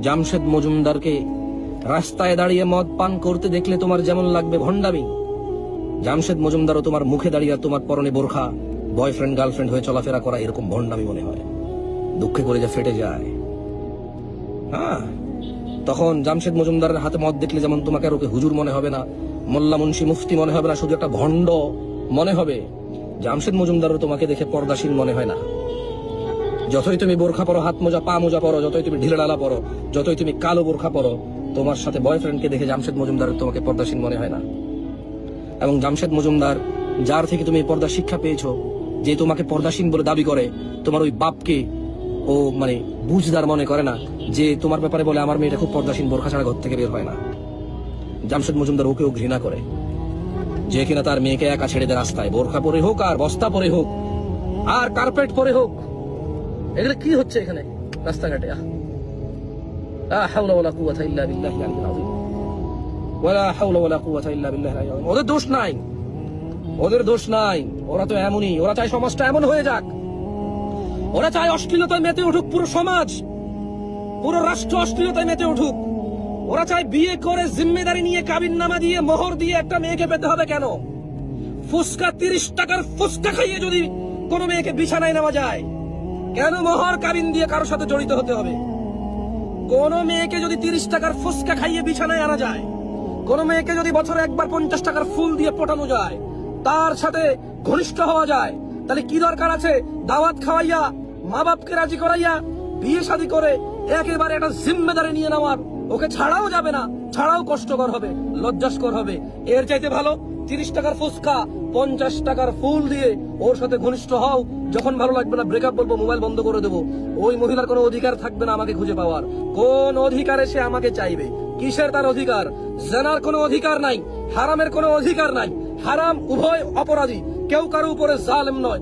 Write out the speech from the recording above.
জামশেদ মজুমদারকে রাস্তায় দাঁড়িয়ে মদ পান করতে দেখলে তোমার যেমন লাগবে ভণ্ডামি, জামশেদ মজুমদারও তোমার মুখে দাঁড়িয়ে তোমার পরনে বোরখা, বয়ফ্রেন্ড গার্লফ্রেন্ড হয়ে চলাফেরা করা এরকম ভণ্ডামি মনে হয়। দুঃখে করে যা ফেটে যায়। হ্যাঁ, তখন জামশেদ মজুমদারের হাতে মদ দেখলে যেমন তোমাকে আর ওকে হুজুর মনে হবে না, মোল্লা মুন্সি মুফতি মনে হবে না, শুধু একটা ভণ্ড মনে হবে। জামশেদ মজুমদারও তোমাকে দেখে পর্দাশীল মনে হয় না। যতই তুমি বোরখা পরো, হাত মোজা পা মোজা পরো, যতই তুমি ঢিলে ডালা পরো, যতই তুমি কালো বোরখা পরো, তোমার সাথে বয়ফ্রেন্ডকে দেখে জামশেদ মজুমদারের তোমাকে পর্দাশীল মনে হয় না। এবং জামশেদ মজুমদার যার থেকে তুমি পর্দা শিক্ষা পেয়েছো, যে তোমাকে পর্দাসীন বলে দাবি করে, তোমার ওই বাপকে ও মানে বুঝদার মনে করে না, যে তোমার ব্যাপারে বলে আমার মেয়েটা খুব পর্দাসীন, বোরখা ছাড়া ঘর থেকে বের হয় না। জামশেদ মজুমদার ওকেও ঘৃণা করে, যে কিনা তার মেয়েকে একা ছেড়ে দেয় রাস্তায়, বোরখা পরে হোক আর বস্তা পরে হোক আর কার্পেট পরে হোক। এগুলো কি হচ্ছে এখানে রাস্তাঘাটে? লা হাওলা ওয়ালা কুওয়াতা ইল্লা বিল্লাহিল আলিয়্যিল আযীম। ওয়ালা হাওলা ওয়ালা কুওয়াতা ইল্লা বিল্লাহিল আলিয়্যিল আযীম। ওদের দোষ নাই, ওদের দোষ নাই। ওরা তো এমনই, ওরা চায় সমাজটা এমন হয়ে যাক, ওরা চায় অশ্লীলতায় মেতে উঠুক পুরো সমাজ, পুরো রাষ্ট্র অশ্লীলতায় মেতে উঠুক। ওরা চায় বিয়ে করে জিম্মেদারি নিয়ে কাবিননামা দিয়ে মোহর দিয়ে একটা মেয়েকে পেতে হবে কেন? ফুসকা 30 টাকার ফুসকা খাইয়ে যদি কোনো মেয়েকে বিছানায় নেওয়া যায়, কেন মোহর কাবিন দিয়ে কারোর সাথে জড়িত হতে হবে? কোন মেয়েকে যদি 30 টাকার ফুসকা খাইয়ে বিছানায় আনা যায়, কোন মেয়েকে যদি বছরে একবার 50 টাকার ফুল দিয়ে পটানো যায়, তার সাথে ঘনিষ্ঠ হওয়া যায়, তাহলে কি দরকার আছে দাওয়াত খাওয়াইয়া, মা বাপকে রাজি করাইয়া, বিয়ে শাদী করে একেবারে একটা জিম্মেদারি নিয়ে নেওয়ার? ওকে ছাড়াও যাবে না, ছাড়াও কষ্টকর হবে, লজ্জাস্কর হবে। এর চাইতে ভালো 30 টাকার ফুসকা 50 টাকার ফুল দিয়ে ওর সাথে ঘনিষ্ঠ হও। যখন ভালো লাগবে না ব্রেকআপ বলবো, মোবাইল বন্ধ করে দেবো। ওই মহিলার কোনো অধিকার থাকবে না আমাকে খুঁজে পাওয়ার। কোন অধিকারে সে আমাকে চাইবে? কিসের তার অধিকার? জানার কোনো অধিকার নাই, হারামের কোনো অধিকার নাই। হারাম উভয় অপরাধী, কেউ কারো উপরে জালেম নয়।